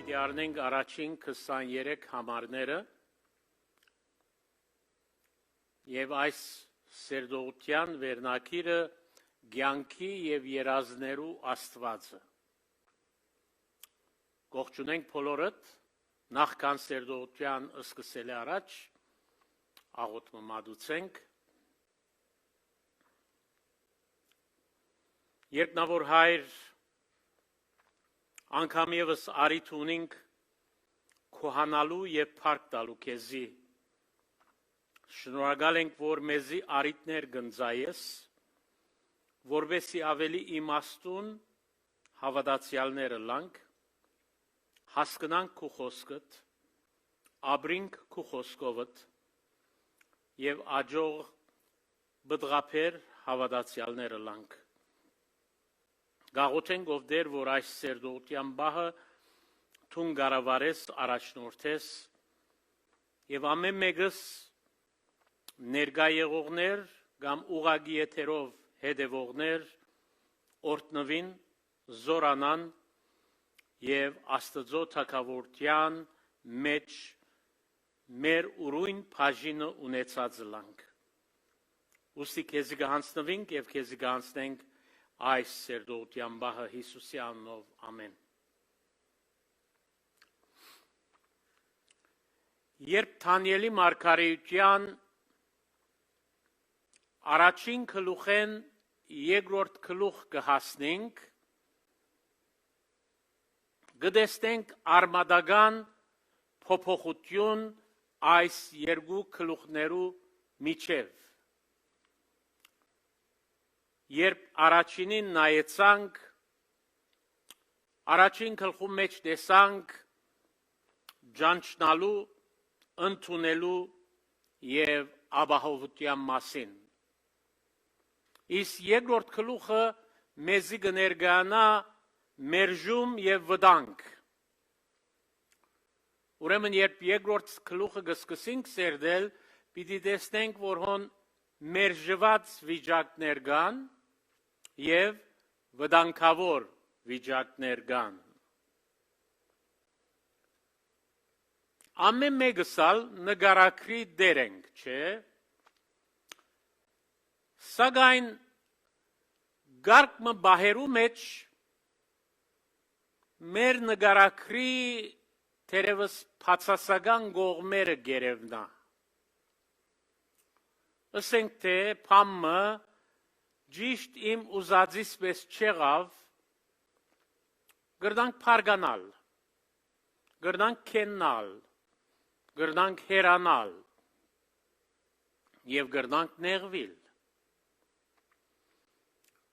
պիտի առնենք առաջին 23 համարները եւ այս սերդողության վերնակիրը կյանքի եւ երազներու Աստվածը։ Գողջունենք բոլորդ, նախքան սերդողության սկսել առաջ աղոթքը մատուցենք։ Երկնավոր Հայր, անգամ եւս արիթ ունենք քոհանալու եւ փառք տալու քեզի։ Շնորհակալ ենք, որ մեզի արիթներ գնձայես, որովհետեւ ավելի իմաստուն հավատացյալները լանք, հասկանանք քո խոսքդ, ապրենք քո խոսքովդ եւ աջող բդղափեր հավատացյալները լանք։ Գաղութենք ով դեր, որ այս սերդողության բահը թուն գարավարես առաջնորդես եւ ամեն մեկս ներկա եղողներ կամ ուղագի եթերով հետևողներ օրտնվին, զորանան եւ Աստծո թագավորության մեջ մեր ուրույն բաժինը ունեցած լանք։ Ուսի քեզի կհանձնվենք եւ քեզի կհանձնենք այս սերդողության բահը Հիսուսի անունով, ամեն։ Երբ Դանիելի մարգարեության առաջին գլուխեն երկրորդ գլուխ կհասնենք, կտեսնենք արմատական փոփոխություն այս երկու գլուխներու միջև։ Երբ առաջինին նայեցանք, առաջին գլխու մեջ տեսանք ճանչնալու, ընդունելու եւ ապահովության մասին։ Իսկ երկրորդ գլուխը մեզի կներկայանա մերժում եւ վտանգ։ Ուրեմն երբ երկրորդ գլուխը կսկսենք սերդել, պիտի տեսնենք, որ հոն մերժված վիճակներ կան եւ վտանգավոր վիճակներ կան։ Ամեն մեկսալ նկարագրի դեր ենք, չէ՞։ Սակայն գարկմը բահերու մեջ մեր նկարագրի թերևս բացասական կողմերը գերևնա։ Ասենք թե փամը ճիշտ իմ ուզածից պես չեղավ, գրնանք փարգանալ, գրնանք քեննալ, գրնանք հերանալ եւ գրնանք նեղվիլ։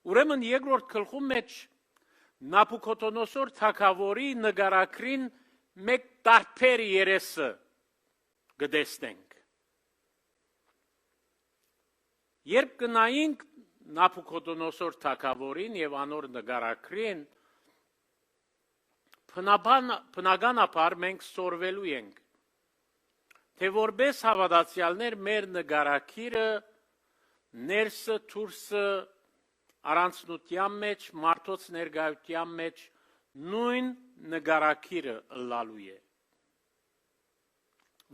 Ուրեմն երկրորդ գլխու մեջ Նաբուքոդոնոսոր թագավորի նկարագրին մեկ տարբեր երեսը կտեսնենք։ Երբ կնայինք Նաբուքոդոնոսոր թագավորին եւ անոր նկարագրին, բնականաբար մենք սորվելու ենք, թե որպես հավատացյալներ մեր նկարագիրը ներսը դուրսը առանցնության մեջ, մարդոց ներկայության մեջ նույն նկարագիրը ըլլալու է։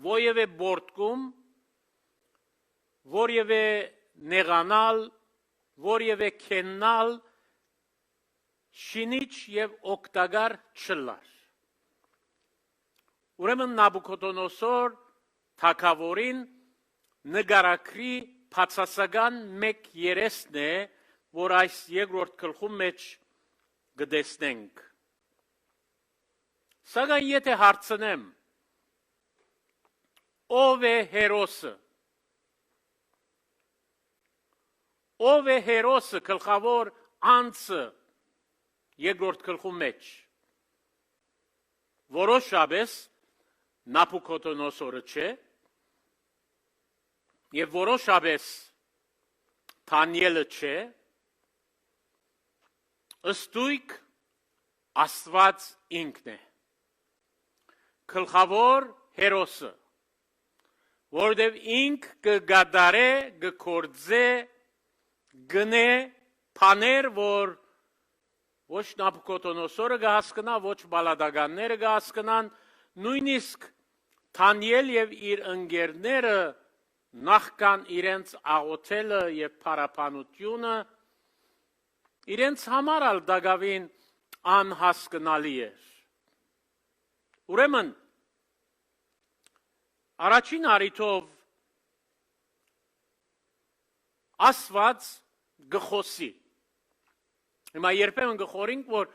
Որևէ բորտկում, որևէ նեղանալ, որևէ քեննալ, շինիչ եւ օգտակար չլար։ Ուրեմն Նաբուքոդոնոսոր թագավորին նկարագրի բացասական մեկ երեսն է, որ այս երկրորդ գլխու մեջ կտեսնենք։ Սակայն եթե հարցնեմ, ով է հերոսը, ով է հերոսը, գլխավոր անձը երկրորդ գլխու մեջ, որոշապես Նաբուքոդոնոսորը չէ, եւ որոշապես Դանիելը չէ, ըստույք Աստված ինքն է, գլխավոր հերոսը, որտեւ ինք կգադարե, կգործե, գնե բաներ, ոչ Նաբուկոդոնոսորը կհասկնա, ոչ բալադականները կհասկնան, նույնիսկ Դանիել եւ իր ընկերները նախքան իրենց աղոթելը եւ փարապանությունը իրենց համար ալ դակավին անհասկնալի էր։ Ուրեմն առաջին առիթով Աստված գխոսի։ Հիմա երբեմն գխորինք, որ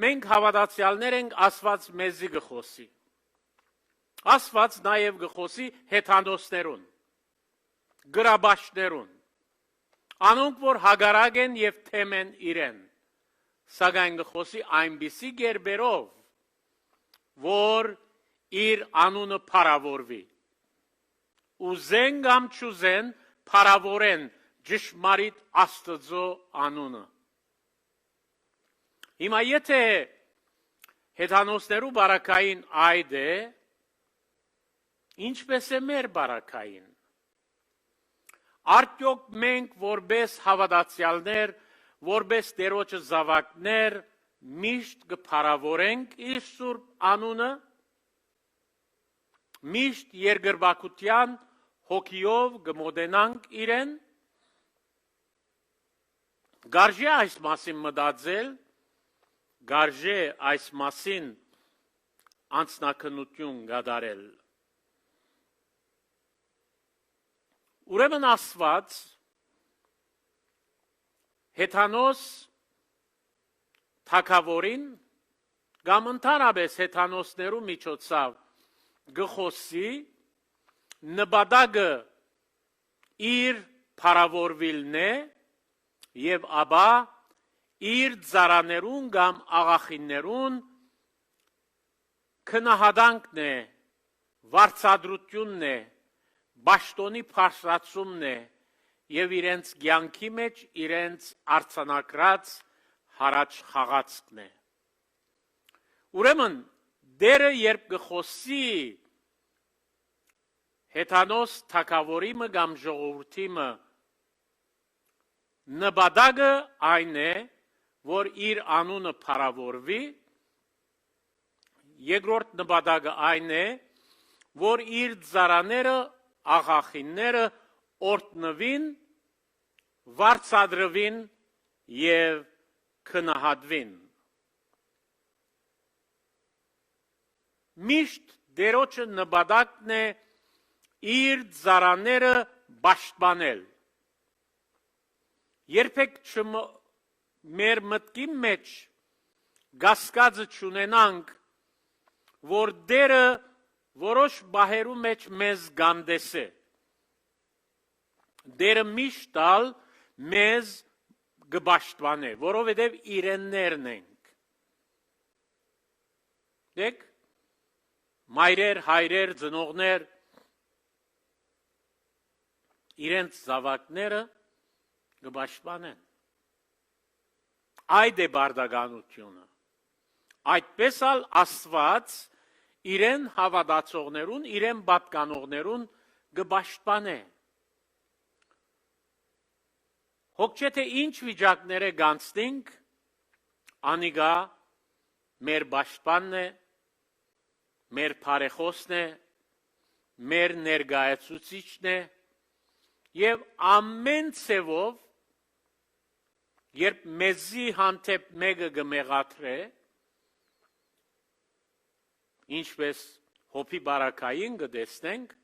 մենք հավատացյալներ ենք, Աստված մեզի գխոսի։ Աստված նաև գխոսի հեթանոսներուն, գրաբաշխներուն, անոնք որ հագարակ են եւ թեմ են իրեն, սակայն գխոսի այնպիսի գերբերով, որ իր անունը փառավորվի։ Ուզեն կամ չուզեն փառավորեն ճշմարիտ Աստծո անունը։ Հիմա եթե հեթանոսներու բարակային այդ է, ինչպես է մեր բարակային։ Արդյոք մենք որպես հավատացյալներ, որպես Տերոջը զավակներ միշտ կփառավորենք իր սուրբ անունը, միշտ երկրպագության հոգիով կմոտենանք իրեն, գարժե այս մասին մտածել, գարժե այս մասին անձնակնություն կատարել։ Ուրեմն Աստված հեթանոս թագավորին կամ ընդհանրապես հեթանոսներու միջոցով գխոսի նպատակը իր փառավորվելն է եւ ապա իր ծառաներուն կամ աղախիններուն քնահատանքն է, վարձատրությունն է, Բաշտոնի փարսացումն է եւ իրենց կյանքի մեջ իրենց արցանակրած հարաճ խաղացքն է։ Ուրեմն դերը երբ գխոսի հեթանոս թագավորիմը կամ ժողովրդիմը նպատակը այն է, որ իր անունը փառավորվի, երկրորդ նպատակը այն է, որ իր ծառաները աղախինները օրտնվին, վարձատրվին եւ քնահատվին։ Միշտ Տերոջը նպատակն է իր ծառաները պաշտպանել։ Երբեք մեր մտքի մեջ գասկածը չունենանք, որ Տերը որոշ բահերու մեջ մեզ գանդես է։ Դերը միշտ ալ մեզ գբաշտվան է, որովհետև իրեններն ենք։ Դեք, մայրեր, հայրեր, ծնողներ, իրենց զավակները գբաշտվան են։ Այդ է բարդականությունը։ Այդպես ալ Աստված իրեն հավատացողներուն, իրեն պատկանողներուն գբաշտպանե։ Հոգ չէ թե ինչ վիճակները գանցնենք, անիգա մեր պաշտպանն է, մեր բարեխոսն է, մեր ներկայացուցիչն է, եւ ամեն ցևով, երբ մեզի հանդեպ մեկը կմեղադրե, ինչպես հոբի բարակային կտեսնենք,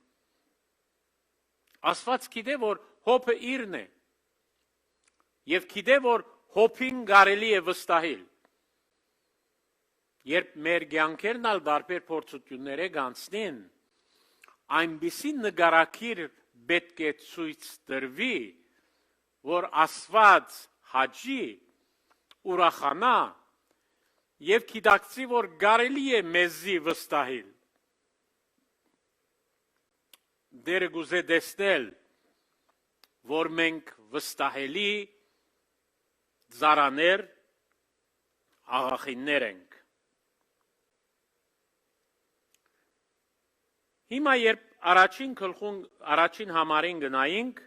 Աստված գիտե, որ հոբը իրն է, եւ գիտե, որ հոբին կարելի է վստահել։ Երբ մեր կյանքերն ալ տարբեր փորձությունները գանցնեն, այնպիսի նկարագիր պետք է ցույց տրվի, որ Աստված հաջի ուրախանա եւ գիտակցի, որ կարելի է մեզի վստահել։ Դերը գուզե տեսնել, որ մենք վստահելի ծառաներ, աղախիններ ենք։ Հիմա երբ առաջին համարին գնայինք,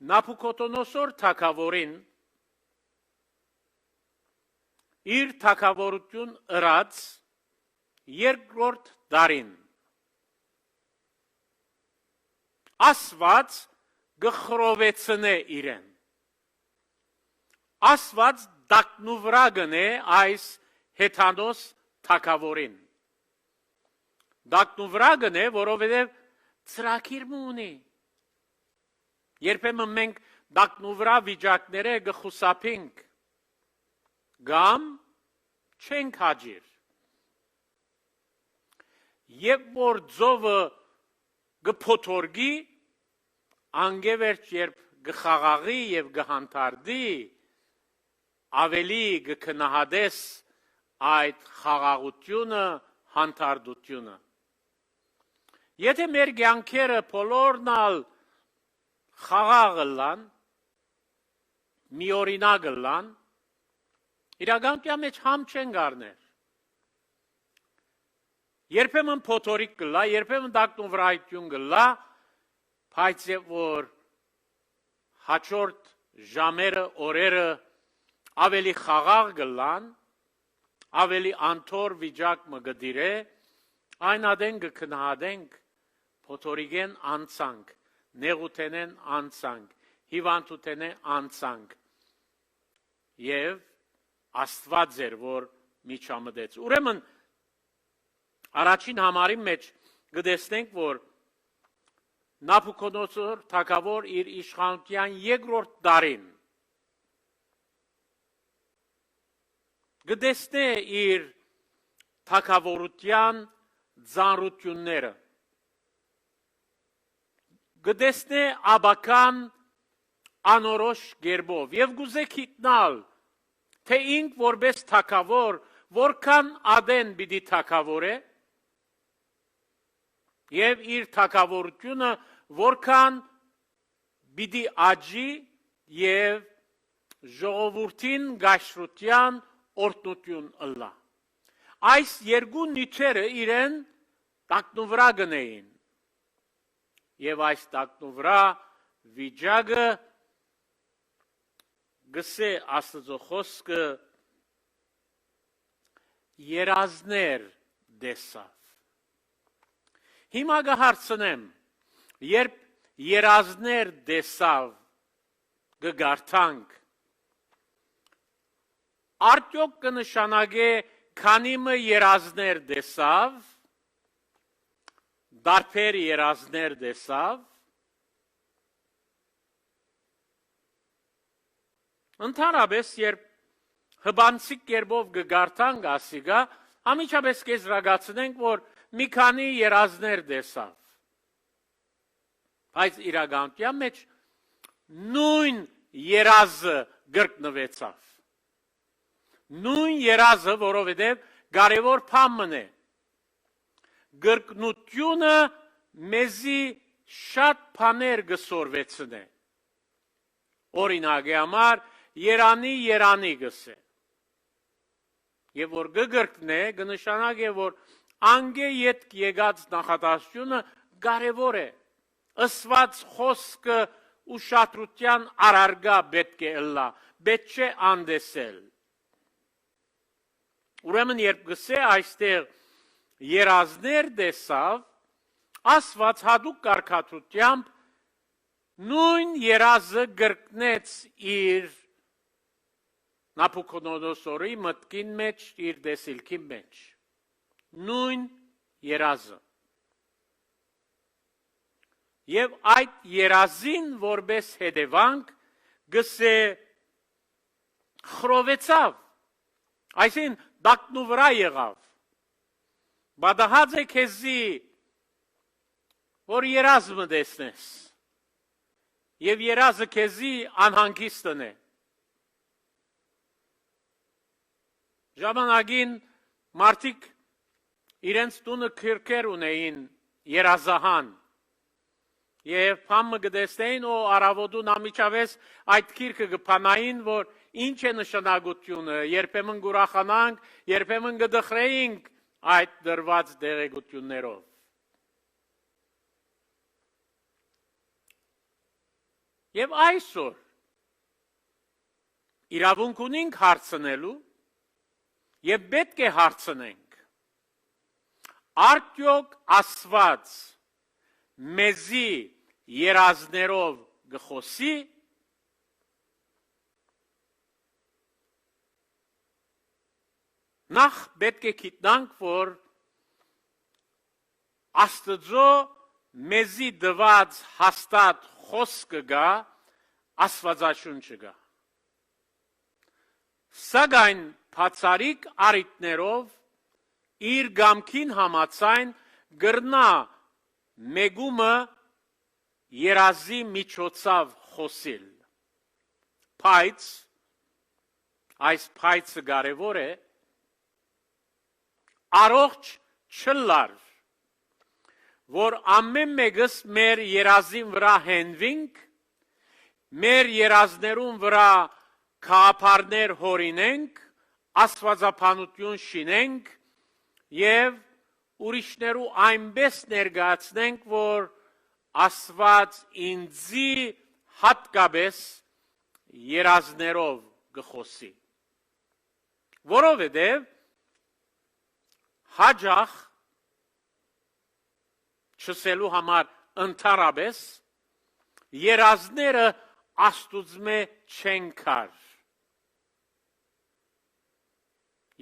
Նաբուկոդոնոսոր թագավորին իր թագավորություն ըրած երկրորդ դարին Աստված գխրովեցնե իրեն։ Աստված դակնուվրա գնե այս հեթանոս թագավորին։ Դակնուվրա գնե, որովհետև ծրագիր ունի։ Երբեմն մենք դակնուվրա վիճակները գխուսափենք, կամ չենք հաջիր։ Եվ որ ձովը գփոթորգի, անգևերջ երբ գխաղաղի և գհանթարդի, ավելի գքնահադես այդ խաղաղությունը, հանթարդությունը։ Եթե մեր կյանքերը բոլորնալ խաղաղ լան, միօրինակ լան, իրականության մեջ համ չեն գարներ։ Երբեմն փոթորիկ կլա, երբեմն դակնուվրայություն կլա, բայց որ հաջորդ ժամերը, օրերը ավելի խաղաղ կլան, ավելի անթոր վիճակ մը գդիրե, այն ադեն կքնահադենք, փոթորիկեն անցանք, նեղութենեն անցանք, հիվանդութենեն անցանք, և Աստված էր, որ միջամտեց։ Ուրեմն, առաջին համարի մեջ գտեսնենք, որ Նաբուքոդոնոսոր թագավոր իր իշխանության երկրորդ դարին գտեսնե իր թագավորության ծանրությունները, գտեսնե աբական անորոշ գերբով և գուզե գիտնալ, թե ինք որպես թագավոր որքան ադեն պիտի թագավոր է և իր թագավորությունը որքան պիտի աճի և ժողովրդին գաշրության օրհնություն ըլլա։ Այս երկու նյութերը իրեն տակնուվրա գնեին և այս տակնուվրա վիճակը գսե Աստծո խոսքը երազներ դեսավ։ Հիմա կհարցնեմ, երբ երազներ դեսավ կգարթանք, արդյոք կնշանակե քանի մը երազներ դեսավ, դարբեր երազներ դեսավ, ընդհանրապես երբ հբանցիկ կերպով կգարթանք ասիգա, ամիջապես կեզրակացնենք, որ մի քանի երազներ դեսավ, բայց իրականության մեջ նույն երազը գրկնվեցավ։ Նույն երազը, որովհետև կարևոր բան է։ Գրկնությունը մեզի շատ բաներ կսորվեցնե։ Օրինակի համար երանի գսե։ Եվ որ կգրկնե, կնշանակե, որ անգե ետք եկած նախադասությունը կարևոր է։ Ըսված խոսքը ուշադրության առարգա պետք է ըլլա, պետք չէ անդեսել։ Ուրեմն երբ գսե այստեղ երազներ դեսավ, Աստված հատուկ կարգադրությամբ նույն երազը գրկնեց իր Նաբուքոդոնոսորի մտքին մեջ, իր դեսիլքի մեջ։ Նույն երազը։ Եվ այդ երազին որպես հետևանք գսե խրովեցավ, այսին դակնուվրա եղավ, բադահած է քեզի, որ երազը դեսնես, և երազը քեզի անհանգիստն է։ Ժամանակին մարդիկ իրենց տունը քրքեր ունեին երազահան, և պամը գտեսնեին, ու առավոտուն ամիջավես այդ քիրքը գպանային, որ ինչ է նշանակությունը, երբեմն գուրախանանք, երբեմն գդխրեինք այդ դրված դեղեցություններով։ Եվ այսօր իրավունք ունենք հարցնելու, Եվ պետք է հարցնենք, արդյոք Աստված մեզի երազներով գխոսի, նախ պետք է գիտնանք, որ Աստծո մեզի դված հաստատ խոսքը գա, Աստվածաշունչը գա։ Սակայն բացառիկ առիթներով իր գամքին համաձայն գրնա մեգումը երազի միջոցով խոսիլ։ Բայց այս փայծը կարևոր է, առողջ չլար, որ ամեն մեկս մեր երազին վրա հենվինք, մեր երազներուն վրա քահապարներ հորինենք, աստվածաբանություն շինենք և ուրիշներու այնպես ներկայացնենք, որ Աստված ինձի հատկապես երազներով գխոսի։ Որովհետև հաջող չսելու համար ընդհանրապես երազները Աստուծմե չեն կար։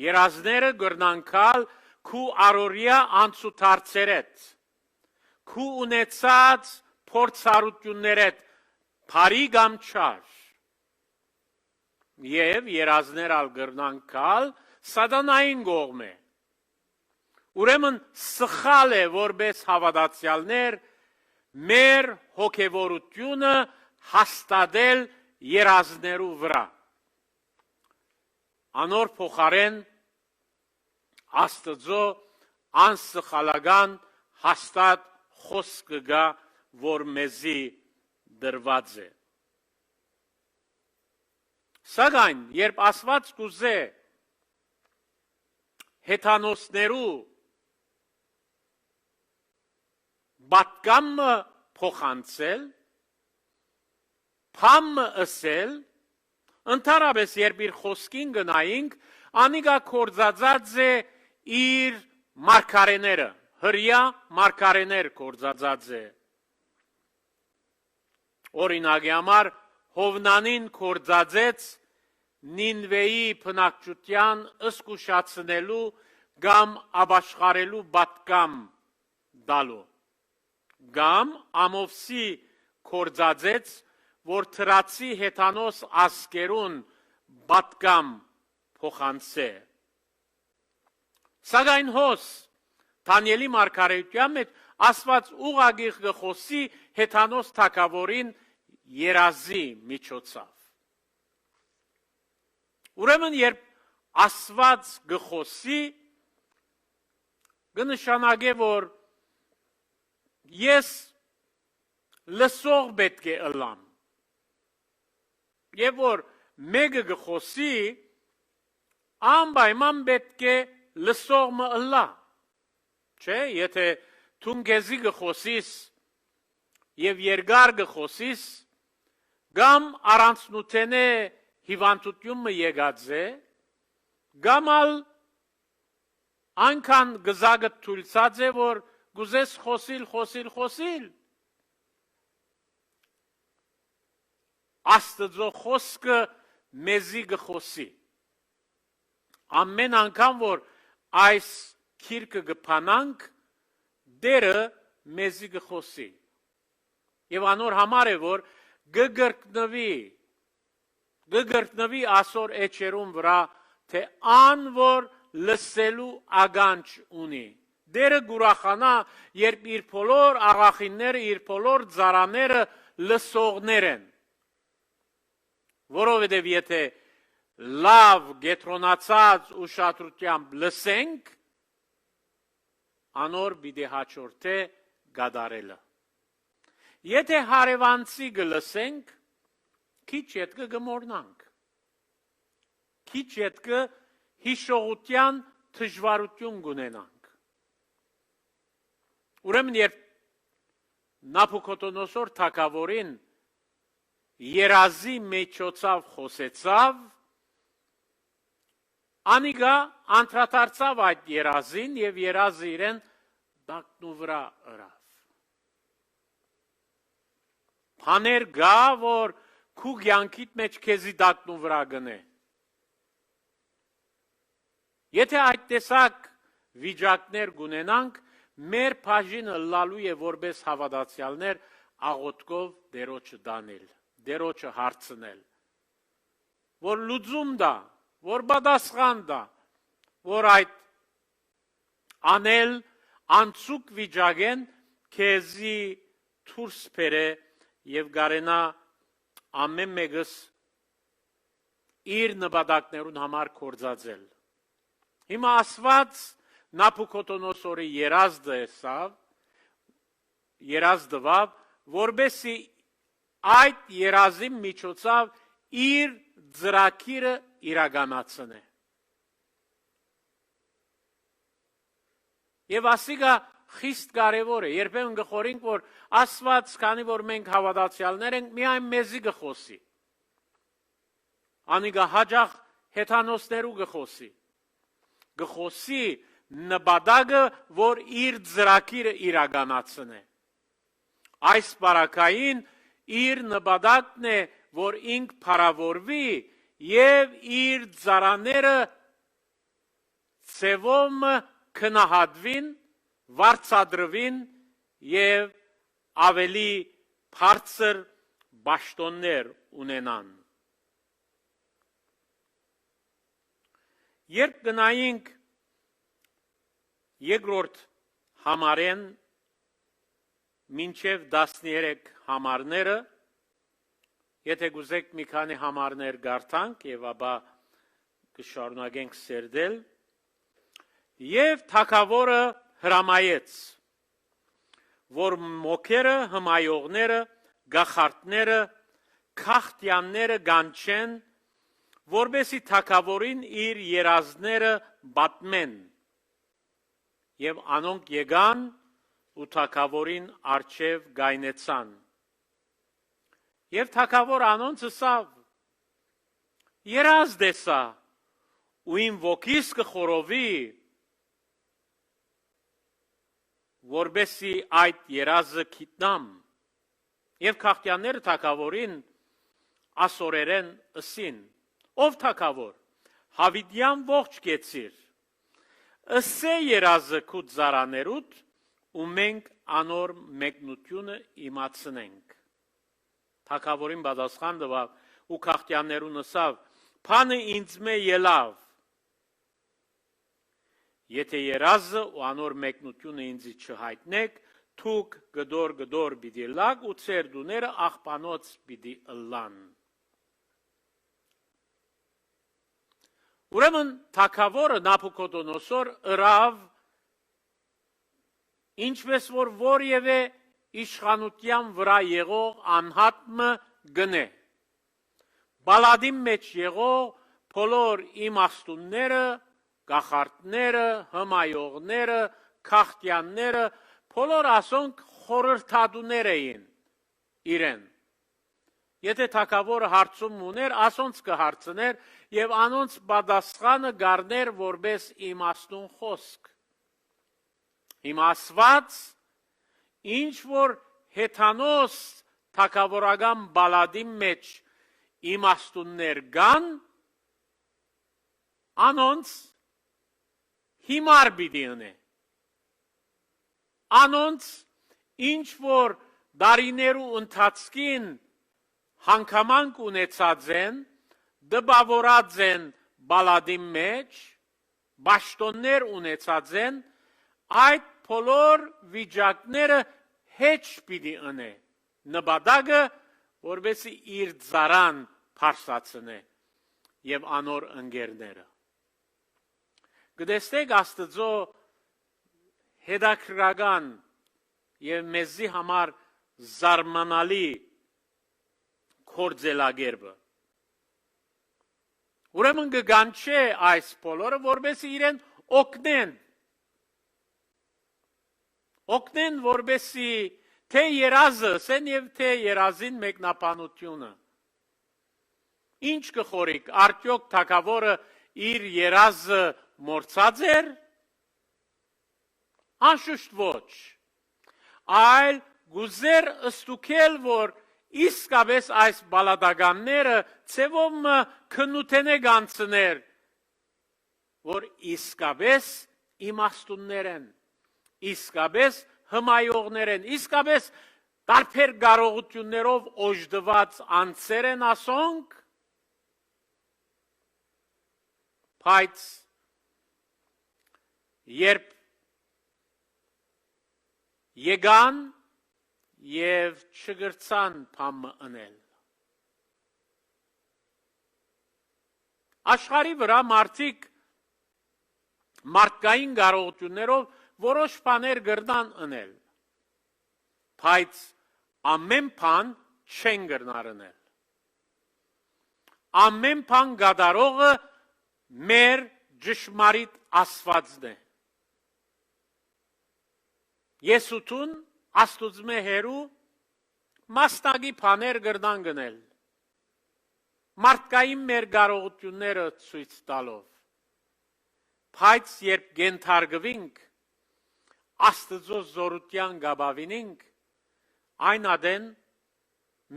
Երազները գրնանքալ քու առօրյա անցուդարձերետ, քու ունեցած փորձառություններետ, բարի կամ չար, և երազներ ալ գրնանքալ սատանային կողմէ։ Ուրեմն սխալ է որպես հավատացյալներ մեր հոգևորությունը հաստատել երազներու վրա։ Անոր փոխարեն Աստծո անսխալական հաստատ խոսքը գա, որ մեզի դրված է։ Սակայն երբ Աստված կուզե հեթանոսներու պատգամը փոխանցել, փամը ըսել, ընդհանրապես երբ իր խոսքին գնայինք, անիկա կործածած է իր մարգարեները, հրյա մարգարեներ կործածած է։ Օրինակի համար Հովնանին կործածեց Նինվեի բնակչության ըսկուշացնելու կամ ապաշխարելու պատգամ տալու, կամ Ամովսի կործածեց, որ թրացի հեթանոս ազգերուն պատգամ փոխանցե։ Սակայն հոս Դանիելի մարգարեության մեջ Աստված ուղղակի գխոսի հեթանոս թագավորին երազի միջոցով։ Ուրեմն երբ Աստված գխոսի, կնշանակե, որ ես լսող պետք է ըլամ, և որ մեկը գխոսի, անպայման պետք է լսողը ըլա, չէ, եթե թուն քեզի գխոսիս և երկար գխոսիս, կամ առանցնութենե հիվանդությունը եկած է, կամ ալ այնքան գզագը թույլցած է, որ գուզես խոսիլ։ Աստծո խոսքը մեզի գխոսի։ Ամեն անգամ, որ այս քիրքը գփանանք, դերը մեզի գխոսի։ Եվ անոր համար է, որ գգրտնվի ասոր էջերուն վրա, թե ան, որ լսելու ագանջ ունի։ Դերը գուրախանա, երբ իր բոլոր աղախինները, իր բոլոր ծառաները լսողներ են։ Որովհետև եթե լավ գետրոնացած ուշադրությամբ լսենք, անոր պիտի հաջորդե գադարելը։ Եթե հարևանցի գլսենք, քիչ ետքը գմորնանք, քիչ ետքը հիշողության դժվարություն կունենանք։ Ուրեմն երբ Նաբուքոդոնոսոր թագավորին երազի միջոցով խոսեցավ, Անիգա անդրադարձավ այդ երազին եւ երազը իրեն դակնու վրա ըրավ։ Բաներ գա, որ քու կյանքիդ մեջ քեզի դակնու վրա գնե։ Եթե այդ տեսակ վիճակներ գունենանք, մեր բաժինը լալու է որպես հավատացյալներ աղոթքով Տերոջը դանել, Տերոջը հարցնել, որ լուծում դա, որ պատասխան դա, որ այդ անել անցուկ վիճակեն քեզի դուրս բերե եւ գարենա ամեն մեկս իր նպատակներուն համար կործածել։ Հիմա ասված Նաբուքոդոնոսորի երազդվավ, որբեսի այդ երազի միջոցով իր ծրագիրը իրականացնե։ Եվ ասիկա խիստ կարևոր է, երբեմն գխորինք, որ ասված, քանի որ մենք հավատացյալներ ենք, միայն մեզի գխոսի։ Անիգա հաջող հեթանոսներու գխոսի։ Գխոսի նպատակը, որ իր ծրագիրը իրականացնե։ Այս բարակային իր նպատակն է, որ ինք փառավորվի եւ իր ծառաները ծևոմ քնահատվին, վարձատրվին եւ ավելի բարձր պաշտոններ ունենան։ Երբ գնայինք երկրորդ համարեն մինչև 13 համարները, եթե գուզեք մի քանի համարներ գարտանք եւ ապա կշարունակենք սերդել, եւ թագավորը հրամայեց, որ մոքերը, հմայողները, գախարտները, քաղտյանները կանչեն, որբեսի թագավորին իր երազները պատմեն, եւ անոնք եկան ու թագավորին առջև գայնեցան։ Եվ թագավոր անոնց ասավ. երազ դեսա, ու իմ ոգիս կխորովի, որբեսի այդ երազը գիտնամ։ Եվ քաղտյանները թագավորին ասորերեն ըսին. ով թագավոր, հավիտյան ողջ կեցիր, ըսե երազը քու ծառաներուդ, ու մենք անոր մեկնությունը իմացնենք։ Թագավորին պատասխան տվավ ու քաղտյաներուն ասավ. բանը ինձ մե ելավ, եթե երազը ու անոր մեկնությունը ինձի չհայտնեք, թուք գդոր պիտի լակ ու ծեր դուները աղբանոց պիտի ըլլան։ Ուրեմն թագավորը Նաբուքոդոնոսոր ըրավ, ինչպես որ որևէ իշխանության վրա եղող անհատը գնե։ Բալադի մեջ եղող բոլոր իմաստունները, գախարտները, հմայողները, քաղտյանները, բոլոր ասոնք խորհրդատուներ էին իրեն։ Եթե թագավորը հարցում ուներ, ասոնց կհարցներ եւ անոնց պատասխանը գարներ որպես իմաստուն խոսք։ Հիմա ասված, ինչ որ հեթանոս թագավորական բալադի մեջ իմաստուններ կան, անոնց հիմար պիտի ընե։ Անոնց ինչ որ դարիներու ընթացքին հանգամանք ունեցած են, դպավորած են բալադի մեջ, պաշտոններ ունեցած են, այդ բոլոր վիճակները հեչ պիտի ընե։ Նպատակը, որպեսզի իր ծառան փարսացնե եւ անոր ընկերները։ Գտեստեք Աստծո հետաքրքրական եւ մեզի համար զարմանալի կործելագերբը։ Ուրեմն կգանչե այս բոլորը, որպեսզի իրեն օգնեն, որպեսզի թե երազը, սեն եւ թե երազին մեկնաբանությունը։ Ինչ կխորիկ, արդյոք թագավորը իր երազը մորցած էր, անշուշտ ոչ, այլ գուզեր ըստուքել, որ իսկապես այս բալադականները ծևով քննութենե գանցներ, որ իսկապես իմաստուններ են, իսկապես հմայողներ են, իսկապես տարբեր կարողություններով օժդված անձեր են ասոնք, բայց երբ եկան և չգրցան փամը ընել։ Աշխարհի վրա մարդիկ մարդկային կարողություններով որոշ բաներ կրնան ընել, բայց ամեն բան չեն կրնար ընել։ Ամեն բան կատարողը մեր ճշմարիտ Աստվածն է։ Եսուտուն Աստուծմե հերու մասնագի բաներ կրնան գնել, մարդկային մեր կարողությունները ցույց տալով, բայց երբ գենթարգվինք, Աստծո զորության գաբավինինք, այն ադեն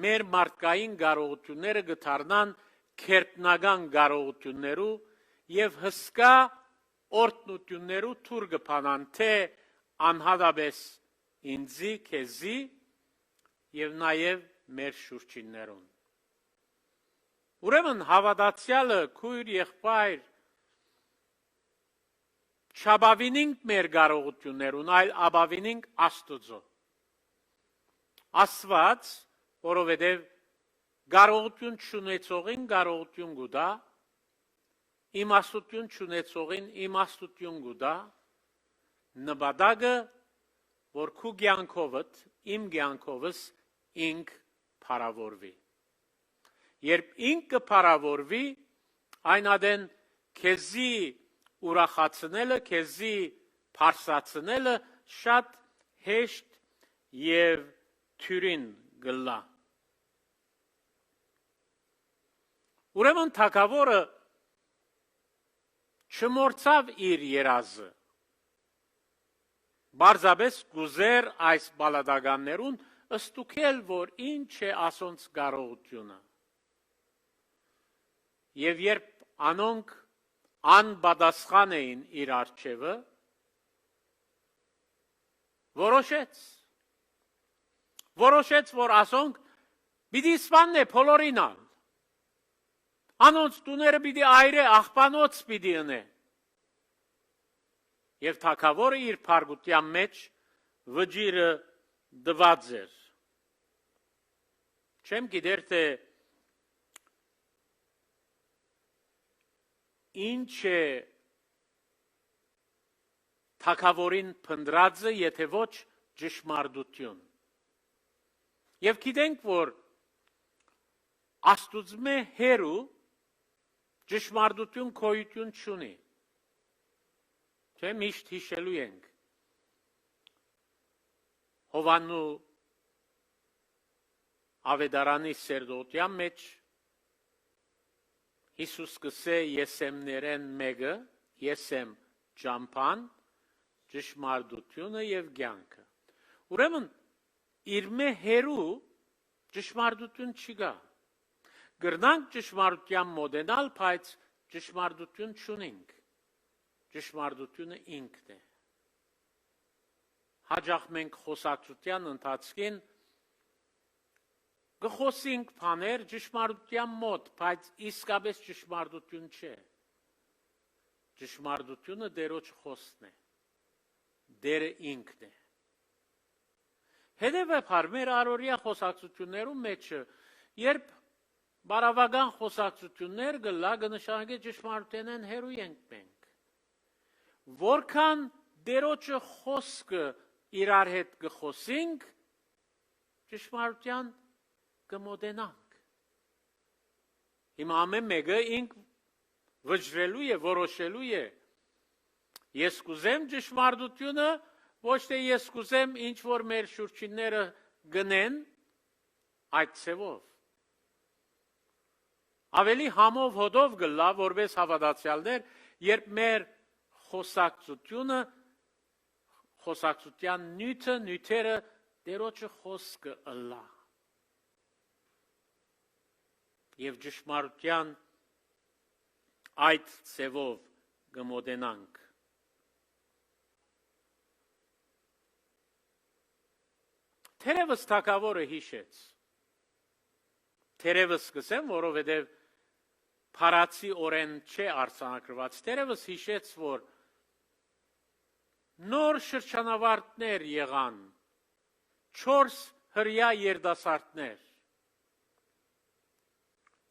մեր մարդկային կարողությունները գթարնան քերտնական կարողություններու և հսկա օրտնություններու թուր գփանան, թե անհատապես ինձի, քեզի և նաև մեր շուրջիններուն։ Ուրեմն հավատացյալը քույր եղբայր չաբավինինք մեր կարողություններուն, այլ աբավինինք Աստուծո։ Աստված, որովհետև կարողություն չունեցողին կարողություն կուտա, իմաստություն չունեցողին իմաստություն կուտա, նպատակը, որ քու կյանքովդ, իմ կյանքովս ինք փառավորվի։ Երբ ինքը փառավորվի, այն ադեն քեզի ուրախացնելը, քեզի փարսացնելը շատ հեշտ և թյուրին գլա։ Ուրեմն թագավորը չմորցավ իր երազը, բարձաբես գուզեր այս բալադականներուն ըստուքել, որ ինչ է ասոնց կարողությունը։ Եվ երբ անոնք անպատասխան էին իր առջևը, որոշեց, որ ասոնք պիտի սպաննե փոլորինալ, անոնց տուները պիտի այրե, աղբանոց պիտի ընե։ Եվ թագավորը իր փարգության մեջ վճիրը դված էր։ Չեմ գիտեր, թե ինչ է թագավորին փնտրածը, եթե ոչ ճշմարտություն։ Եվ գիտենք, որ Աստուծմե հերու ճշմարտություն գոյություն չունի։ Չէ, միշտ հիշելու ենք Հովաննու ավետարանի սերդոտյան մեջ Հիսուս կսե եսեմներեն մեկը, եսեմ ճամփան, ճշմարտությունը և կյանքը։ Ուրեմն իր մե հերու ճշմարտություն չկա։ Գրնանք ճշմարտության մոտենալ, բայց ճշմարտություն չունենք։ Ճշմարտությունը ինքն է։ Հաճախ մենք խոսակցության ընթացքին կխոսենք բաներ ճշմարտության մոտ, բայց իսկապես ճշմարտություն չէ։ Ճշմարտությունը Տերոջ խոսքն է։ Տերը ինքն է։ Հետևաբար մեր առօրյա խոսակցություններում մեջը, երբ բարավական խոսակցություններ գլա, կնշանակի ճշմարտութենեն հեռու ենք մենք։ Որքան Տերոջը խոսքը իրար հետ կխոսենք, ճշմարտության կմոտենանք։ Հիմա ամեն մեկը ինք վճռելու է, որոշելու է։ Ես կուզեմ ճշմարտությունը, ոչ թե ես կուզեմ ինչ որ մեր շուրջինները գնեն այդ ցևով։ Ավելի համով հոդով գլա, որպես հավատացյալներ, երբ մեր խոսակցության նյութերը Տերոջը խոսքը ըլլա։ Եվ ճշմարության այդ ծևով գմոդենանք։ Թերևս թագավորը հիշեց։ Թերևս սկսեմ, որովհետև փարացի օրեն չէ արձանագրված, թերևս հիշեց, որ նոր շրջանավարտներ եղան, 4 հրյա երդասարտներ։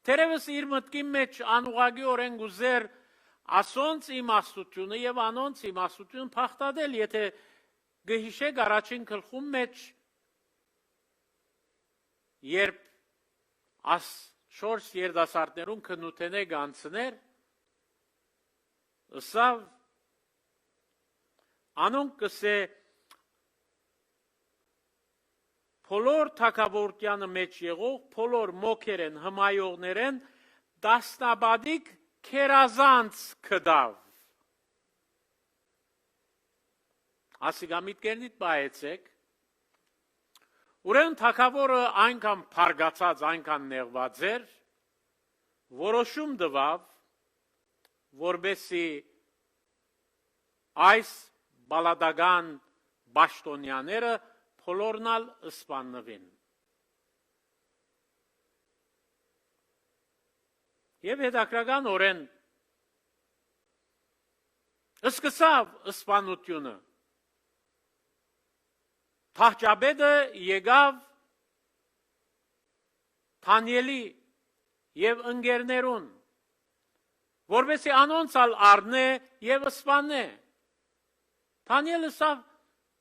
Թերևս իր մտքի մեջ անուղագի օրեն գուզեր ասոնց իմաստությունը եւ անոնց իմաստություն փախտadel, եթե գհիշեք առաջին գլխում մեջ երբ 4 երդասարտներում քննութենե գանցներ, ըսավ անոնք կսե փոլոր թակավորությանը մեջ եղող, փոլոր մոքերեն, հմայողներեն, դասնաբադիկ կերազանց կդավ։ Ասիգամիտկերնիտ բայեցեք, ուրեն թակավորը այնքան պարգացած, այնքան նեղված էր, որոշում դվավ, որբեսի այս բալադագան բաշտոնյաները փոլորնալ ըսպաննվին։ Եվ հետաքրական օրեն սկսավ ըսպանությունը։ Թահճաբեդը եկավ Թանիելի և ընկերներուն, որպեսզի անոնցալ առնե և ըսպանե։ Թանիելը սավ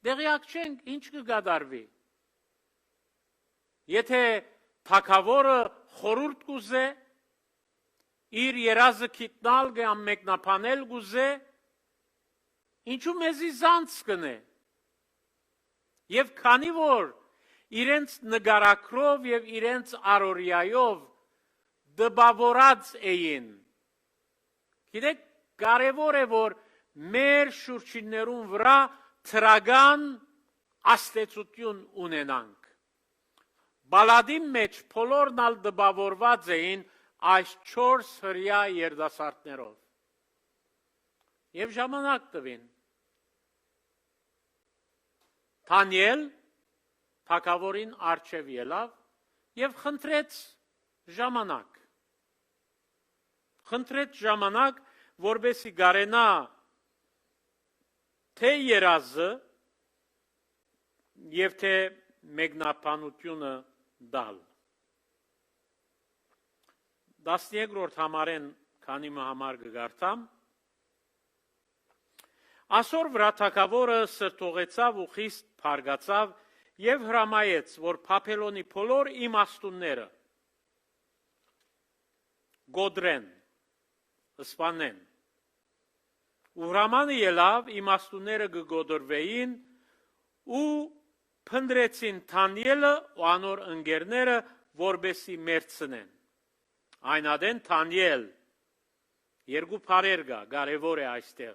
դեղյակ չենք, ինչ կգադարվի։ Եթե թագավորը խորհուրդ կուզե, իր երազը քիտնալ կամ մեկնաբանել գուզե, ինչու մեզի զանց կնե։ Եվ քանի որ իրենց նգարակրով և իրենց առօրյայով դպավորած էին, գիտեք, կարևոր է, որ մեր շուրջիններուն վրա թրական աստեցություն ունենանք։ Բալադի մեջ փոլորն ալ դպավորված էին այս 4 հրյա երդասարտներով։ Եվ ժամանակ տվին։ Թանիել թագավորին առջև ելավ և խնդրեց ժամանակ, որպեսզի գարենա թե երազը և թե մեկնաբանությունը դալ։ 12-րդ համարեն քանի համար կգարտամ։ Ասոր վրա թագավորը սրտողեցավ ու խիստ փարգացավ և հրամայեց, որ Փափելոնի բոլոր իմաստունները գոդրեն, ըսպանեն։ Ու հրամանը ելավ, իմաստունները կգոդրվեին ու փնդրեցին Թանիելը ու անոր ընկերները, որպեսզի մերցնեն։ Այն ադեն Թանիել, երկու բառեր կա, կարևոր է այստեղ,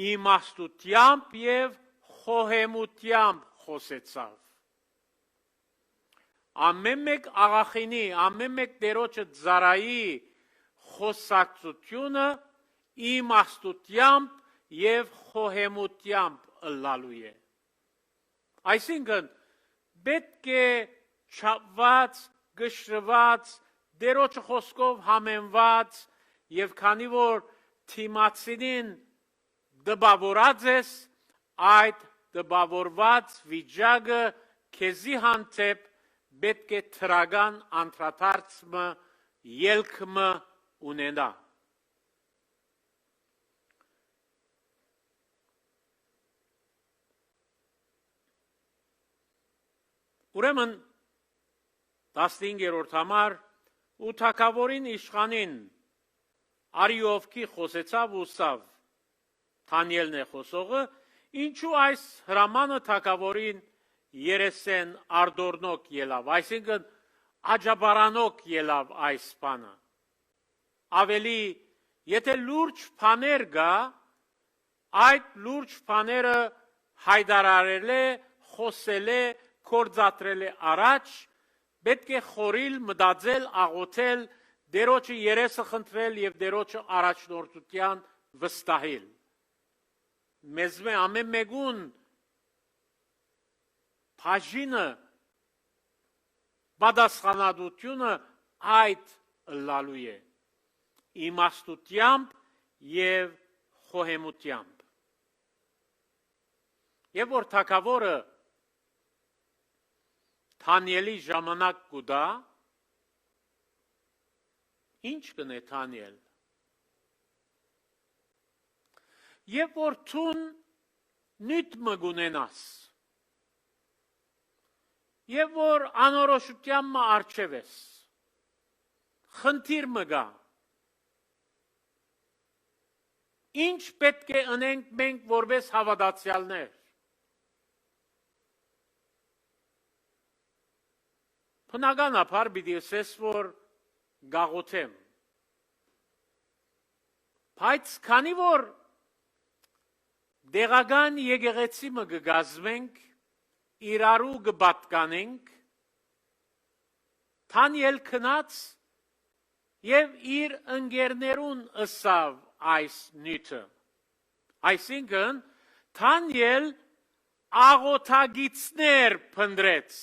իմաստությամբ և խոհեմությամբ խոսեցավ։ Ամեն մեկ աղախինի, ամեն մեկ Տերոջը ծառայի խոսակցությունը իմաստությամբ և խոհեմությամբ ըլլալու է։ Այսինքն, պետք է չափված, գշրված, Տերոջը խոսքով համենված և քանի որ թիմացինին դպավորած ես, այդ դպավորված վիճակը քեզի հանդեպ պետք է թրական անդրադարձը ելքը ունենա։ Ուրեմն 15-րդ համար ու թագավորին իշխանին Արիովքի խոսեցավ ու սավ, Թանիելն է խոսողը, ինչու այս հրամանը թագավորին երեսեն արդորնոք ելավ, այսինքն աջաբարանոք ելավ այս բանը։ ավելի, եթե լուրջ բաներ գա, այդ լուրջ բաները հայտարարել է, խոսել է, կործատրել է առաջ, պետք է խորիլ, մտածել, աղոթել, դերոջը երեսը խնդրել և դերոջը առաջնորդության վստահել։ Մեզ մե ամեն մեկուն բաժինը, պատասխանատվությունը այդ ըլլալու է, իմաստությամբ և խոհեմությամբ։ Եվ որ թագավորը Դանիելի ժամանակ կուտա, ինչ կնե Դանիել։ Եվ որ թուն նույթ մը գունենաս, և որ անորոշության մը արջև ես, խնդիր մը գա, ինչ պետք է ընենք մենք որպես հավատացյալներ։ Բնականաբար պիտի ասես, որ գաղութեմ։ Բայց քանի որ դեղական եկեղեցի մը կգազմենք, իրարու կպատկանենք, Դանիել քնած և իր ընկերներուն ըսավ այս նյութը։ Այսինքն, Դանիել աղոթագիցներ փնտրեց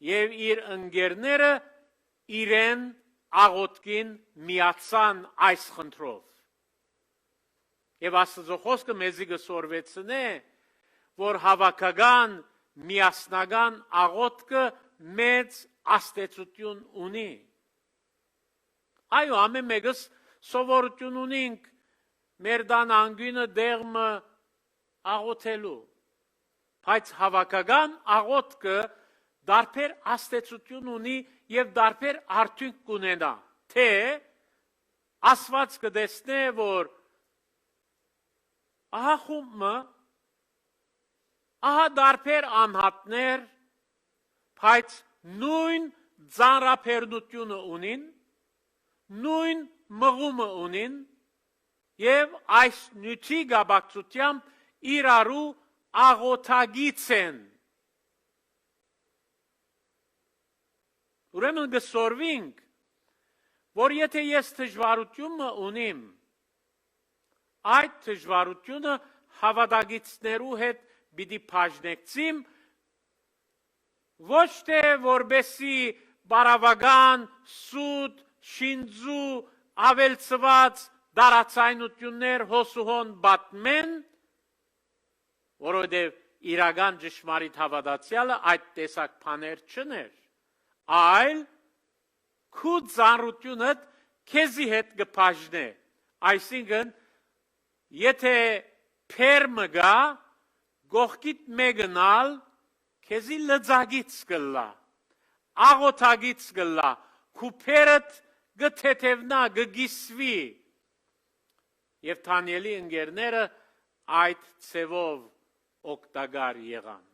և իր ընկերները իրեն աղոթքին միացան այս խնդրով։ Եվ Աստծո խոսքը մեզի կսորվեցնե, որ հավաքական, միասնական աղոթքը մեծ աստեցություն ունի։ Այո, ամեն մեկս սովորություն ունենք մեր տան անգույնը դեղմը աղոթելու, բայց հավաքական աղոթքը դարբեր աստեցություն ունի և դարբեր արդյունք կունենա, թե Աստված կտեսնե, որ ահա խումբը, ահա դարբեր անհատներ, բայց նույն ծանրաբեռնությունը ունին, նույն մղումը ունին և այս նյութի կապակցությամբ իրարու աղոթագիծ են։ Ուրեմն կսորվինք, որ եթե ես դժվարությունը ունիմ, այդ դժվարությունը հավատագիցներու հետ պիտի բաժնեկցիմ, ոչ թե որբեսի բարավական, սուտ, շինձու, ավելցված դարացայնություններ հոսուհոն պատմեն, որովհետև իրական ճշմարիտ հավատացյալը այդ տեսակ բաներ չներ, այլ քու ծանրությունդ քեզի հետ կբաժնե։ Այսինքն, եթե փերմը գա, գողքիդ մեկնալ, քեզի լծագից կլա, աղոթագից կլա, քու փերդ գթեթևնա, գգիսվի։ Եվ Դանիելի ընկերները այդ ցևով օգտակար եղան։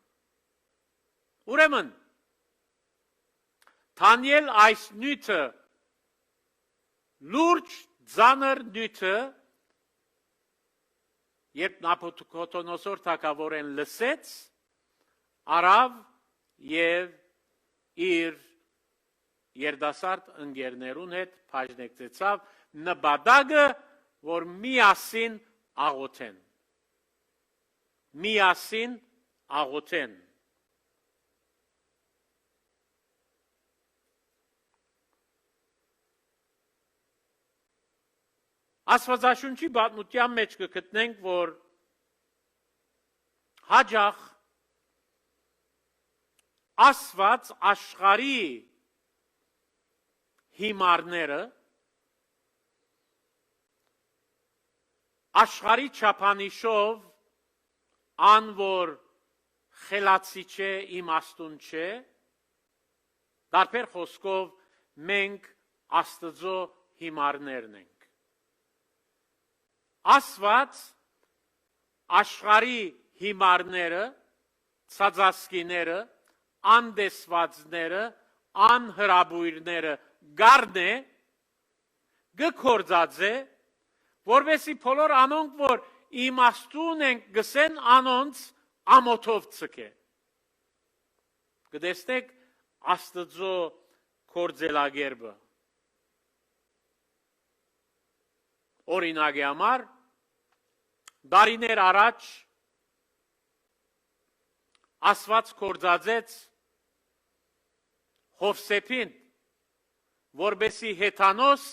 Ուրեմն, Դանիել այս նյութը, լուրջ ծանր նյութը, երբ Նաբուքոդոնոսոր թագավորեն լսեց, արավ և իր երդասարդ ընկերներուն հետ բաժնեկցեցավ նպատակը, որ միասին աղոթեն։ Միասին աղոթեն։ Աստվածաշունչի պատմության մեջ կգտնենք, որ հաճախ Աստված աշխարհի հիմարները, աշխարհի չափանիշով, անոր խելացի չէ, իմաստուն չէ, տարբեր խոսքով մենք Աստծո հիմարներն ենք։ Աստված աշխարհի հիմարները, ցածասկիները, անդեսվածները, անհրաբույրները գարն է, գկործածե, որովհետեւ բոլոր անոնք, որ իմաստուն են, գսեն անոնց ամոթով ցկե։ Գտեսնեք Աստծո կործելագերբը։ Օրինակի համար, դարիներ առաջ Աստված կործածեց Հովսեփին, որբեսի հեթանոս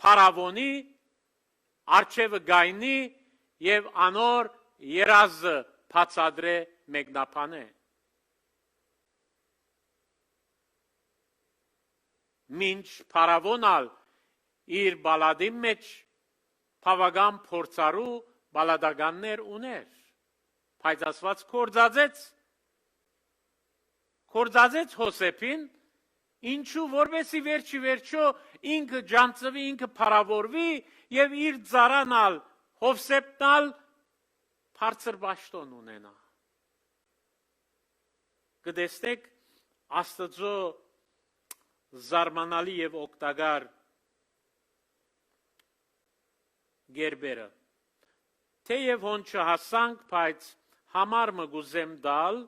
փարավոնի արջևը գայնի եւ անոր երազը բացադրե մեկնաբանե։ Մինչ փարավոնալ իր բալադի մեջ բավական փորձառու բալադականներ ուներ, բայց Աստված կործածեց Հովսեփին, ինչու որովհետեւ վերջի վերջո ինքը ջանցվի, ինքը փարավորվի եւ իր ծառանալ Հովսեփնալ բարձր պաշտոն ունենա։ Գտեսնեք Աստծո զարմանալի եւ օգտակար գերբերը։ Թեև հոն չհասանք, բայց համար մը գուզեմ դալ,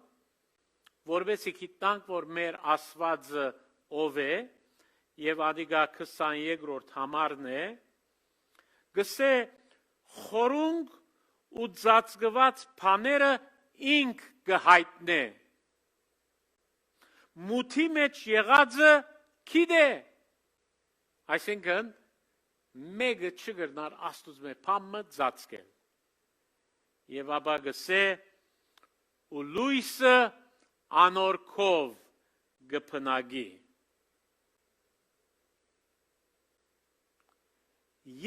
որովհետեւ գիտնանք, որ մեր Աստվածը ով է եւ ադիգա 22-րդ համարն է, գսե խորունգ ու ծածկված բաները ինք կհայտնե։ Մութի մեջ եղածը գիտե։ Այսինքն մեկը չգրնար Աստուծո մեր բամը ծածկել։ Եվ ապա գսե ու լույսը անորքով գփնագի։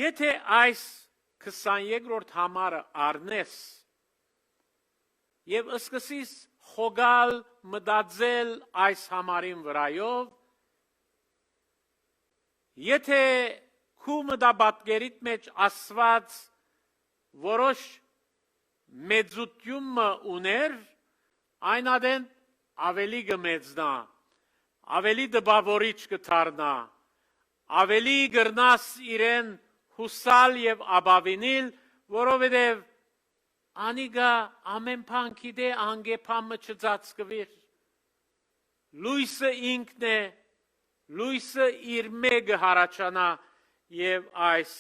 Եթե այս 22-րդ համարը առնես եւ սկսես խոգալ մտածել այս համարին վրայով, եթե քու մտաբատկերիդ մեջ Աստված որոշ մեծություն ուներ, այն ադեն ավելի կմեծնա, ավելի դպավորիչ կդառնա, ավելի գրնաս իրեն հուսալ եւ ապավինել, որովհետեւ անիգա ամեն բան գիտե, անգեփամը չծածկվիր։ Լույսը ինքն է, լույսը իր մեկը հարաճանա եւ այս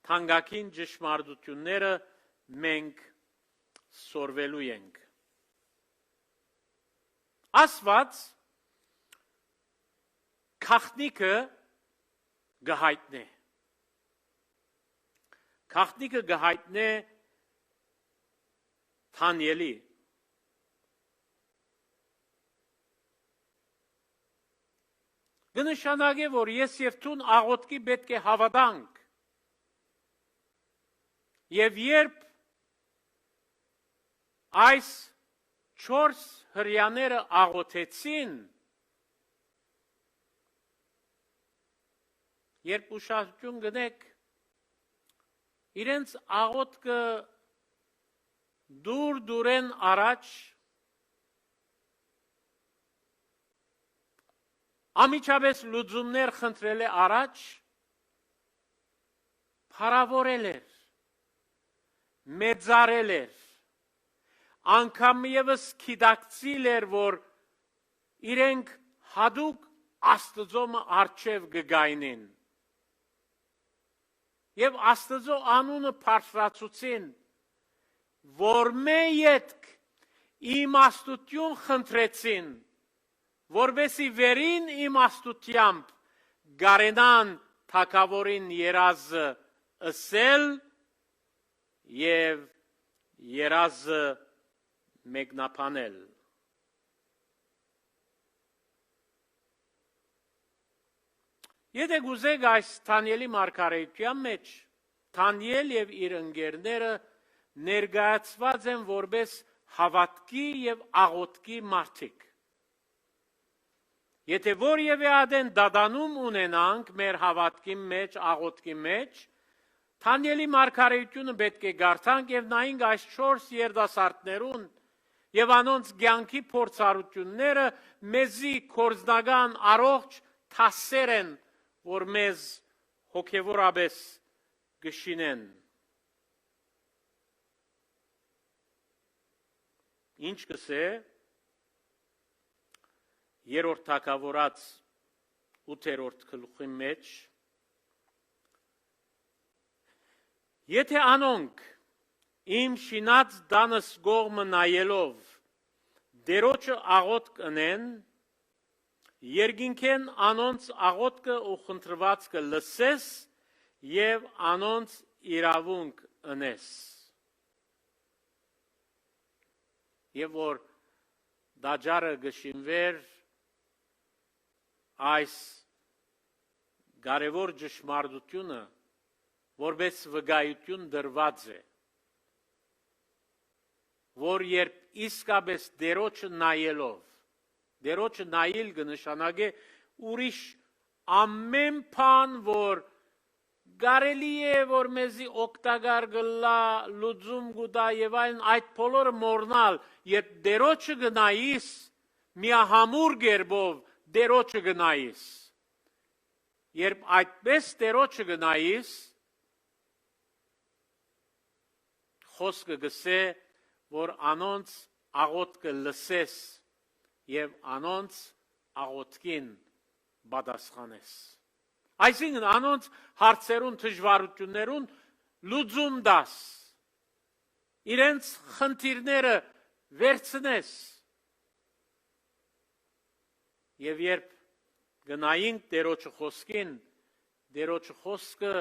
թանկագին ճշմարտությունները մենք սորվելու ենք։ Աստված քաղտնիկը գահիտնե։ Քաղտնիկը գահիտնե Թանիելի։ Կնշանակե, որ ես եւ տուն աղոթքի պետք է հավատանք։ Եվ երբ այս 4 հրյաները աղոթեցին, երբ ուշադրություն գնեք, իրենց աղոթքը դուրեն առաջ, ամիջապես լուծումներ խնդրել է առաջ, փառավորել էր, մեծարել էր, անգամ ևս գիտակցիլ էր, որ իրենք հատուկ Աստծո առջև կգայնեն։ Եվ Աստծո անունը բարձրացուցին, որ մեյետք իմաստություն խնդրեցին, որբեսի վերին իմաստությամբ գարենան թագավորին երազը ըսել եւ երազը մեկնաբանել։ Եթե գուզեք այս Թանիելի մարգարեության մեջ, Թանիել եւ իր ընկերները ներկայացված են որպես հավատքի եւ աղոթքի մարդիկ։ Եթե որևէ ադեն դադանում ունենանք մեր հավատքի մեջ, աղոթքի մեջ, Թանիելի մարգարեությունը պետք է գարտանք եւ նայենք այս 4 երդասարտներուն եւ անոնց կյանքի փորձառությունները մեզի կորձնական առողջ թասեր են, որ մեզ հոգևորապես գշինեն։ Ինչ կսե երրորդ թագավորաց 8-րդ գլխի մեջ, եթե անոնք իմ շինած դանս գողմը նայելով դերոջը աղոտ կնեն, երկինքեն անոնց աղոտքը ու խնդրվածքը լսես և անոնց իրավունք ընես։ Եվ որ դաջարը գշինվեր այս կարևոր ճշմարտությունը, որպես վկայություն դրված է, որ երբ իսկապես դերոջը նայելով, դերոջը նայել կնշանակե ուրիշ ամեն բան, որ կարելի է, որ մեզի օգտակար կլա, լուծում կտա եւ այլն, այդ բոլորը մոռնալ, երբ դերոջը գնայիս, միահամուռ կերպով դերոջը գնայիս, երբ այդպես դերոջը գնայիս, խոսքը գսե, որ անոնց աղոտքը լսես և անոնց աղոտքին պատասխանես։ Այսինքն անոնց հարցերուն դժվարություններուն լուծում տաս, իրենց խնդիրները վերցնես։ Եվ երբ գնայինք Տերոջը խոսքին, Տերոջը խոսքը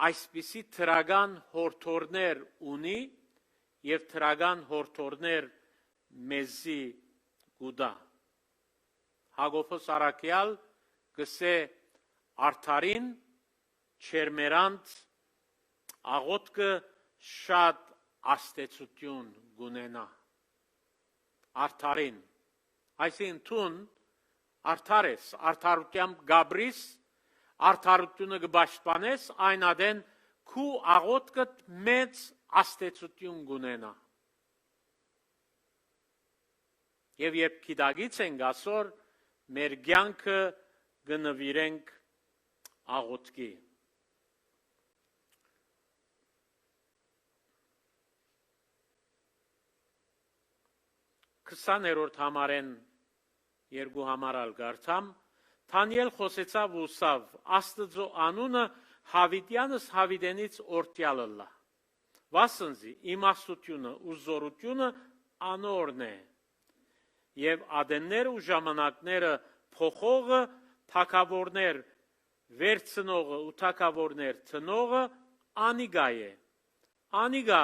այսպիսի թրական հորդորներ ունի և թրական հորդորներ մեզի գուտա։ Հակոբոս առաքյալ գսե արդարին չերմերանց աղոտքը շատ աստեցություն գունենա։ Արդարին, այսինքն թուն արդար ես, արդարությամբ գաբրիս, արդարությունը կպաշտպանես, այն ադեն քու աղոտքդ մեծ աստեցություն գունենա։ Եվ երբ գիտագից ենք ասոր, մեր կյանքը կնվիրենք աղոտքի։ 20-րդ համարեն երկու համարալ գարցամ, Թանիել խոսեցավ ու սավ, Աստծո անունը հավիտյանս հավիտենից օրտյալը լա։ Վասնզի իմաստությունը ու զորությունը անորն է, և ադենները ու ժամանակները փոխողը թագավորներ վերցնողը ու թագավորներ տնողը անիգա է։ Անիգա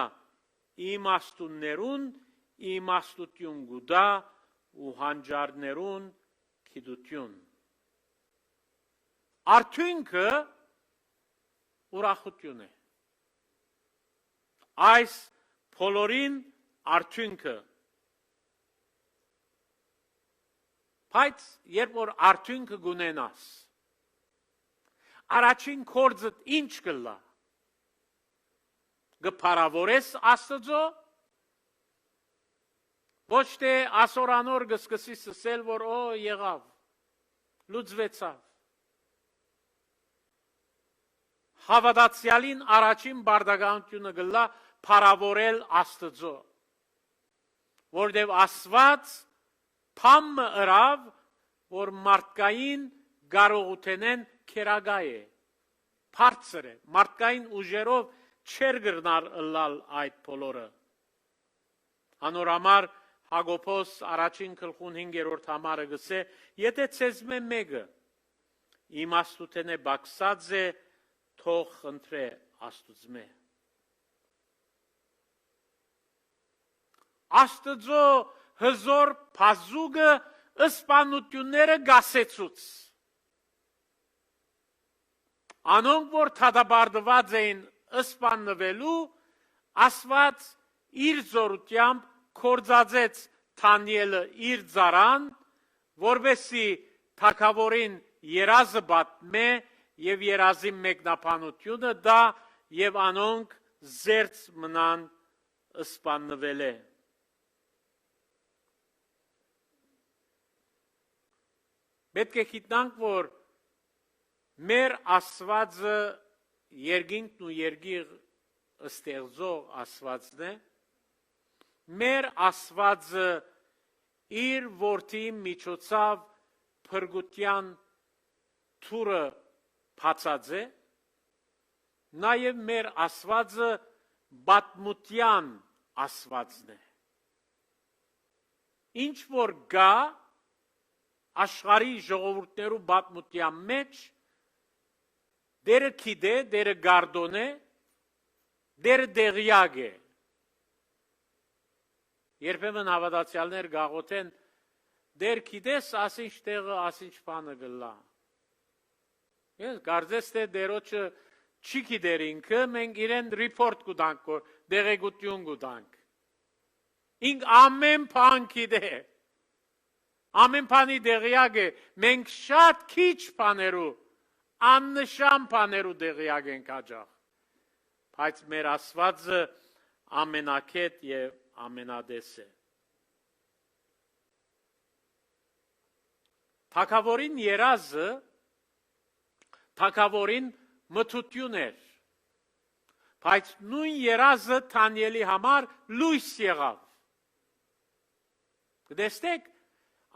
իմաստուններուն իմաստություն գուտա ու հանջարներուն գիտություն։ Արդյունքը ուրախություն է։ Այս բոլորին արդյունքը։ Բայց երբ որ արդյունքը գունենաս, առաջին կործդ ինչ կլա։ Գպարավորես Աստծո, ոչ թե ասորանոր գսկսի սսել, որ օ եղավ, լուծվեցավ։ Հավատացյալին առաջին բարդականությունը գլա պարավորել Աստծո, որտև Աստված փամը ըրավ, որ մարդկային կարողութենեն քերագա է, բարձր է, մարդկային ուժերով չեր գրնար ըլլալ այդ բոլորը։ Անոր համար Հակոբոս առաջին գլխուն 5-րդ համարը գսե, եթե ցեզմե մեկը իմաստութենե բաքսած է, թող խնդրե Աստուծմե։ Աստծո հզոր փազուկը ըսպանությունները գասեցուց։ Անոնք, որ թադաբարդված էին ըսպաննվելու, Աստված իր զորությամբ կործածեց Թանիելը իր ծառան, որովհետեւ թագավորին երազը պատմե և երազի մեկնաբանությունը դա և անոնք զերծ մնան ըսպաննվել է։ Պետք է գիտնանք, որ մեր Աստվածը երկինքն ու երկիր ստեղծող Աստվածն է, մեր Աստվածը իր որդի միջոցով փրկության թուրը բացած է, նաև մեր Աստվածը պատմության Աստվածն է։ Ինչ որ գա աշխարհի ժողովուրդներու պատմության մեջ, դերը գիտե, դերը գարդոն է, դերը դեղյակ է։ Երբեմն հավատացյալներ գաղութեն, դեր գիտես ասինչ տեղը, ասինչ բանը գլա։ Ես կարծես թե դերոջը չի գիտեր ինքը, մենք իրեն ռիպորտ կուտանք, դեղեկություն կուտանք։ Ինք ամեն բան գիտե։ Ամեն բանի դեղյակ է, մենք շատ քիչ բաներու, աննշան բաներու դեղյակ ենք աջախ։ Բայց մեր Աստվածը ամենակետ եւ ամենադես է։ Թագավորին երազը, թագավորին մթություն էր, բայց նույն երազը Դանիելի համար լույս եղավ։ Կտեսնեք,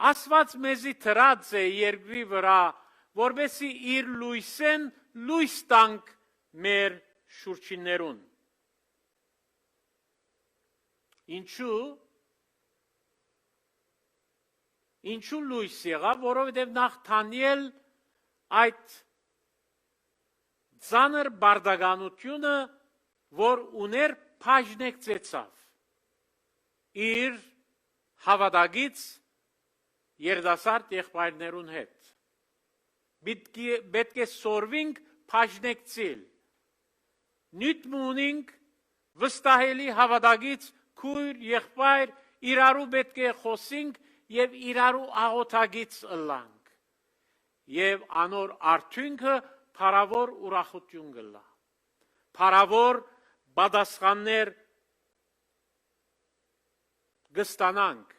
Աստված մեզի թրած է երկրի վրա, որովհետեւ իր լույսեն լույս տանք մեր շուրջիներուն։ Ինչու լույս եղավ, որովհետև նախ Դանիել այդ ծանր բարդականությունը, որ ուներ բաժնեկցեցավ իր հավատագից երդասարդ եղբայրներուն հետ։ Պետք է սորվինք բաժնեկցիլ։ Նույն մունինք վստահելի հավատագից քույր, եղբայր, իրարու պետք է խոսինք եւ իրարու աղոթագից ըլլանք։ Եվ անոր արդյունքը փառավոր ուրախություն գլա։ Փառավոր պատասխաններ գստանանք։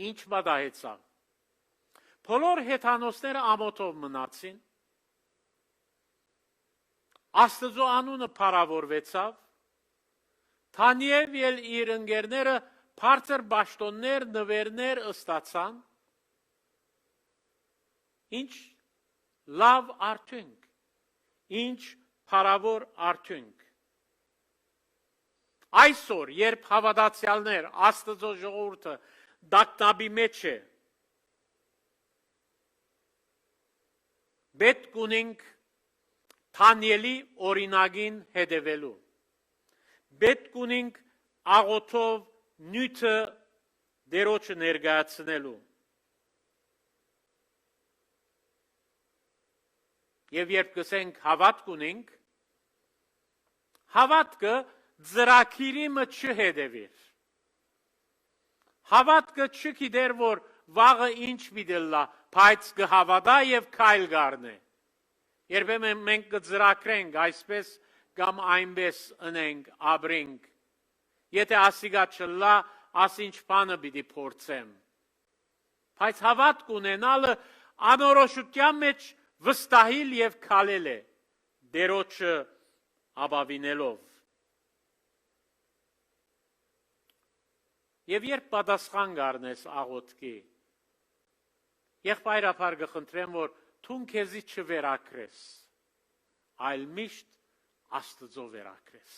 Ինչ պատահեցավ։ Բոլոր հեթանոսները ամոթով մնացին։ Աստծո անունը փառավորվեցավ։ Դանիել եւ իր ընկերները բարձր բաշտոններ, նվերներ ստացան։ Ինչ լավ արդյունք, ինչ փառավոր արդյունք։ Այսօր, երբ հավատացյալներ, Աստծո ժողովուրդը դակտաբի մեջ է, պետք ունենք Դանիելի օրինագին հետևելու։ Պետք ունենք աղոթով նյութը դերոջը ներկայացնելու։ Եվ երբ կսենք հավատք ունենք, հավատքը ծրագիրի մեջ չհետևիր։ Հավատքը չգիտեր, որ վաղը ինչ պիտի, բայց կհավատա եւ քայլ գարնե։ Երբեմն մենք կծրագրենք այսպես կամ այնպես ընենք, ապրենք։ Եթե ասիգա չլա, ասինչ բանը պիտի փորձեմ։ Բայց հավատք ունենալը անորոշության մեջ վստահիլ եւ քալել է, դերոջը ապավինելով։ Եվ երբ պատասխան գարնես աղոթքի, եղբայրապար կխնդրեմ, որ թուն քեզի չվերակրես, այլ միշտ Աստծո վերակրես։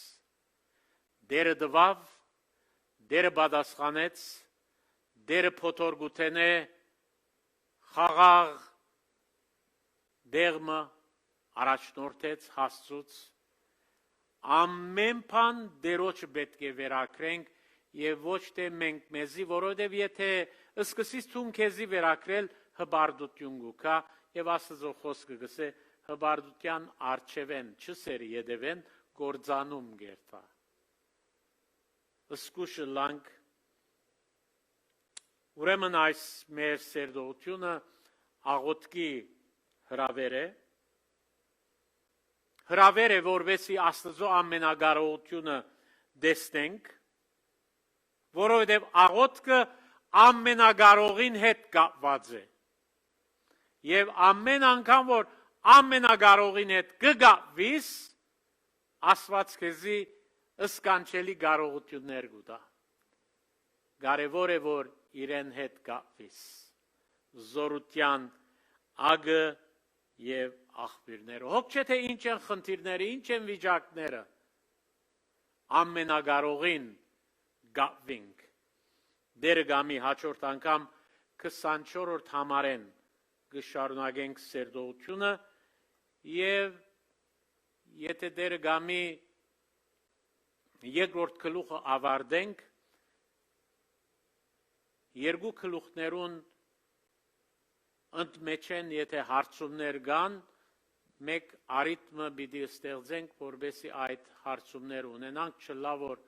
Դերը դվավ, դերը պատասխանեց, դերը փոթորգութենե, խաղաղ դեղմը առաջնորդեց, հասցուց, ամեն բան դերոջը պետք է վերակրենք եւ ոչ թե մենք մեզի, որովհետեւ եթե սկսից թուն քեզի վերակրել հբարդություն գուկա եւ Աստծո խոսքը գսե հբարդության արչևեն չսերի յետևեն գործանում գերտա։ Սկուշը լանք ուրեմն այս մեր սերդողությունը աղոթքի հրավեր է, որովհետեւ Աստծո ամենագարողությունը դեսնենք, որովհետև աղոթքը ամենագարողին հետ կապված է։ Եվ ամեն անգամ, որ ամենագարողին հետ կգավիս, Աստված քեզի ըսկանչելի կարողություններ կուտա։ Կարևոր է, որ իրեն հետ գավիս։ Զորության ագը և աղբիրները։ Հոգ չէ, թե ինչ են խնդիրները, ինչ են վիճակները։ Ամենագարողին գավինք։ Դերը գամի հաջորդ անգամ 24-րդ համարեն կշարունակենք սերտողությունը և եթե դերը գամի երկրորդ գլուխը ավարտենք, երկու գլուխներուն ընդմեջեն, եթե հարցումներ կան, մեկ արիթմը պիտի ստեղծենք, որպեսզի այդ հարցումներ ունենանք, չլա որ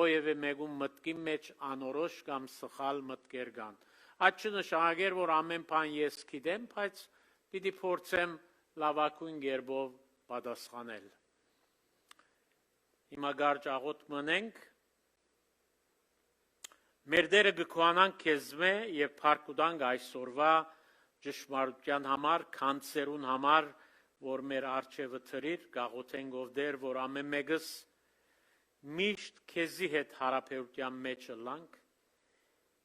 ովևէ մեկում մտքի մեջ անորոշ կամ սխալ մտքեր կան։ Այդ չնշանակեր, որ ամեն բան ես գիտեմ, բայց պիտի փորձեմ լավագույն կերպով պատասխանել։ Հիմա կարճ աղոթք մնենք։ Մեր Տերը կքուանանք քեզմե և փառք այսօրվա ճշմարտության համար, քանցերուն համար, որ մեր առջևը թրիր, կաղոթենք ով Տեր, որ ամեն մեկս միշտ քեզի հետ հարաբերության մեջ ըլլանք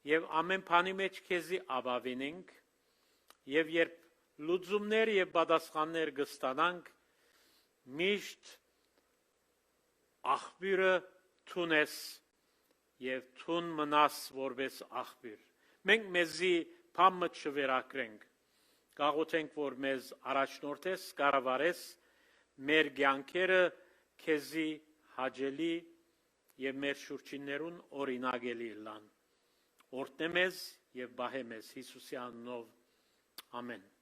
և ամեն բանի մեջ քեզի ապավինենք և երբ լուծումներ և պատասխաններ կստանանք, միշտ աղբյուրը թունես և թուն մնաս որպես աղբյուր։ Մենք մեզի բամը չվերակրենք, կաղոթենք, որ մեզ առաջնորդես, կառավարես, մեր կյանքերը քեզի հաճելի և մեր շուրջիններուն օրինակելի լան։ Օրհնե մեզ և պահե մեզ Հիսուսի անունով, ամեն։